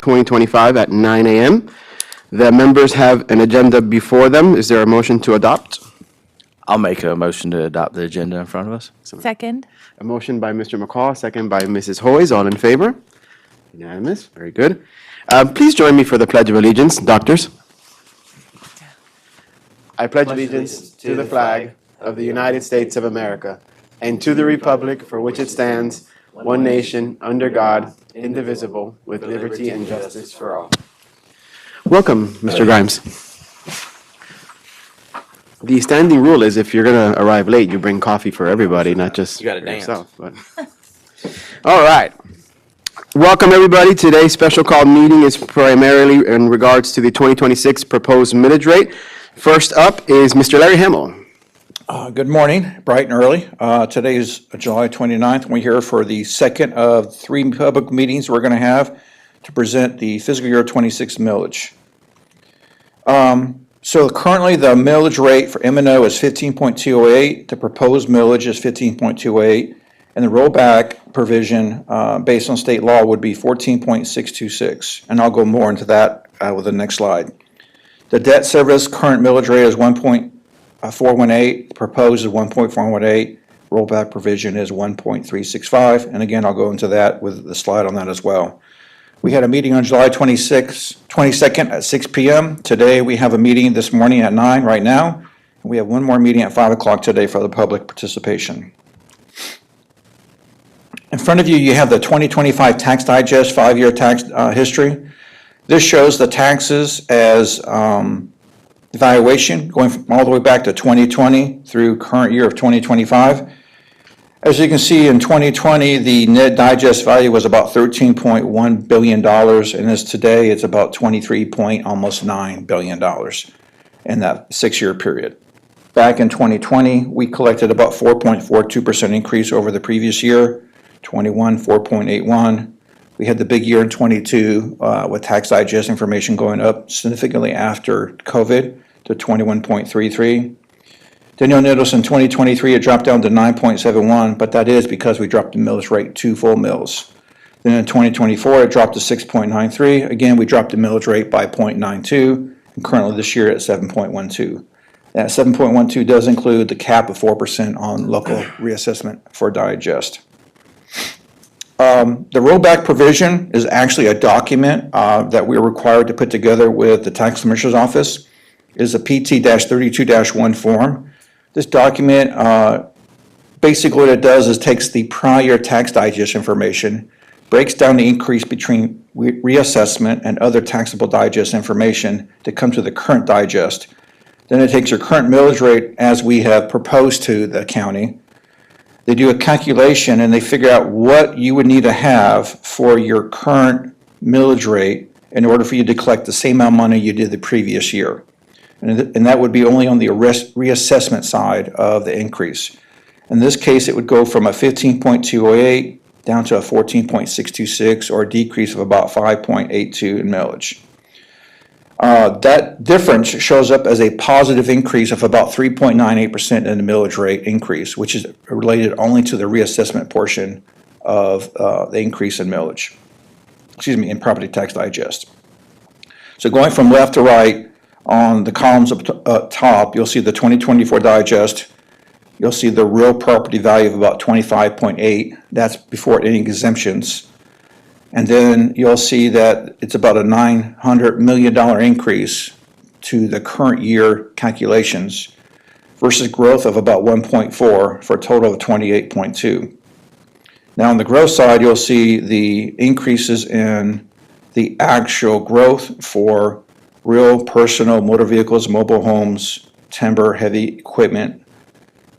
2025 at 9 a.m. The members have an agenda before them. Is there a motion to adopt? I'll make a motion to adopt the agenda in front of us. Second. A motion by Mr. McCall, second by Mrs. Hoyes. All in favor? Unanimous. Very good. Please join me for the Pledge of Allegiance. Doctors. I pledge allegiance to the flag of the United States of America and to the republic for which it stands, one nation, under God, indivisible, with liberty and justice for all. Welcome, Mr. Grimes. The standing rule is if you're going to arrive late, you bring coffee for everybody, not just You gotta for dance. yourself. But. All right. Welcome, everybody. Today's special call meeting is primarily in regards to the 2026 proposed millage rate. First up is Mr. Larry Hamill. Good morning, bright and early. Today is July 29th. We're here for the second of three public meetings we're going to have to present the fiscal year 26 millage. So currently the millage rate for M&O is 15.208. The proposed millage is 15.28. And the rollback provision based on state law would be 14.626. And I'll go more into that with the next slide. The debt service current millage rate is 1.418. Proposed is 1.418. Rollback provision is 1.365. And again, I'll go into that with the slide on that as well. We had a meeting on July 22nd at 6 p.m. Today we have a meeting this morning at 9 right now. And we have one more meeting at 5 o'clock today for the public participation. In front of you, you have the 2025 Tax Digest 5-year tax history. This shows the taxes as evaluation going from all the way back to 2020 through current year of 2025. As you can see, in 2020, the net digest value was about $13.1 billion, and as today, it's about almost $9 billion in that 6-year period. Back in 2020, we collected about 4.42% increase over the previous year. 21, 4.81. We had the big year in 22 with tax digest information going up significantly after COVID to 21.33. Then you'll notice in 2023 it dropped down to 9.71, but that is because we dropped the millage rate 2 full mills. Then in 2024 it dropped to 6.93. Again, we dropped the millage rate by 0.92, and currently this year at 7.12. That 7.12 does include the cap of 4% on local reassessment for digest. The rollback provision is actually a document that we're required to put together with the Tax Commissioner's Office. It is a PT-32-1 form. This document, basically what it does is takes the prior tax digest information, breaks down the increase between reassessment and other taxable digest information to come to the current digest. Then it takes your current millage rate as we have proposed to the county. They do a calculation and they figure out what you would need to have for your current millage rate in order for you to collect the same amount of money you did the previous year. And that would be only on the reassessment side of the increase. In this case, it would go from a 15.208 down to a 14.626, or a decrease of about 5.82 in millage. That difference shows up as a positive increase of about 3.98% in the millage rate increase, which is related only to the reassessment portion of the increase in millage, in property tax digest. So going from left to right, on the columns up top, you'll see the 2024 digest. You'll see the real property value of about 25.8. That's before any exemptions. And then you'll see that it's about a $900 million increase to the current year calculations versus growth of about 1.4 for a total of 28.2. Now on the growth side, you'll see the increases in the actual growth for real personal motor vehicles, mobile homes, timber, heavy equipment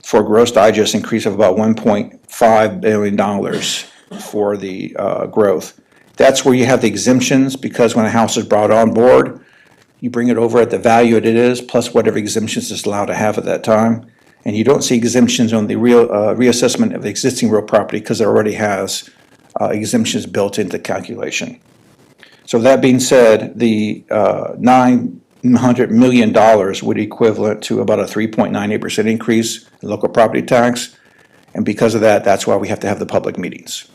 for gross digest increase of about $1.5 billion for the growth. That's where you have the exemptions, because when a house is brought on board, you bring it over at the value it is, plus whatever exemptions it's allowed to have at that time. And you don't see exemptions on the real reassessment of the existing real property because it already has exemptions built into calculation. So that being said, the $900 million would equivalent to about a 3.98% increase in local property tax. And because of that, that's why we have to have the public meetings.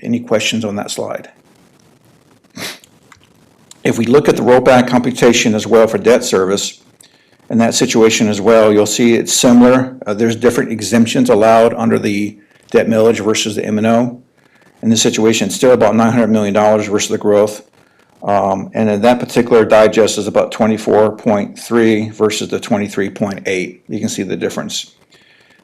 Any questions on that slide? If we look at the rollback computation as well for debt service, in that situation as well, you'll see it's similar. There's different exemptions allowed under the debt millage versus the M&O. In this situation, it's still about $900 million versus the growth. And in that particular digest is about 24.3 versus the 23.8. You can see the difference.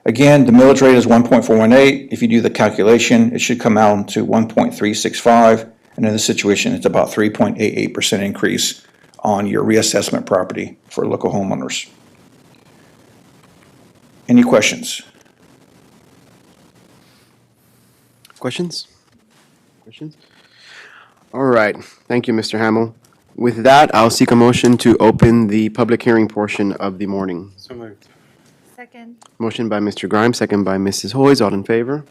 Again, the millage rate is 1.418. If you do the calculation, it should come out to 1.365. And in this situation, it's about 3.88% increase on your reassessment property for local homeowners. Any questions? Questions? Questions? All right. Thank you, Mr. Hamel. With that, I'll seek a motion to open the public hearing portion of the morning. So moved. Second. Motion by Mr. Grimes, second by Mrs. Hoyes. All in favor?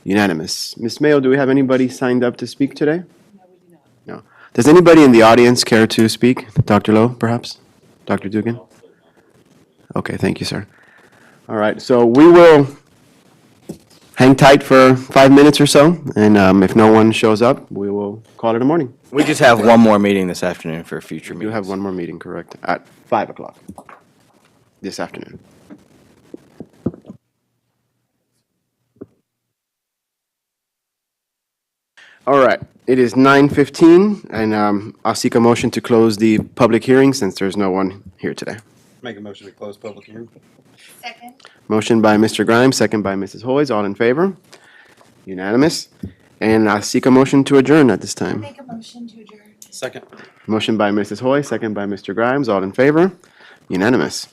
Unanimous. Ms. Mayo, do we have anybody signed up to speak today? No, we do not. No. Does anybody in the audience care to speak? Dr. Lowe, perhaps? Dr. Dugan? Okay, thank you, sir. All right, so we will hang tight for 5 minutes or so, and if no one shows up, we will call it a morning. We just have one more meeting this afternoon for future We do meetings. have one more meeting, correct, at 5 o'clock this afternoon. All right, it is 9:15, and I'll seek a motion to close the public hearing since there's no one here today. Make a motion to close public hearing. Second. Motion by Mr. Grimes, second by Mrs. Hoyes. All in favor? Unanimous. And I'll seek a motion to adjourn at this time. Make a motion to adjourn. Second. Motion by Mrs. Hoyes, second by Mr. Grimes. All in favor? Unanimous.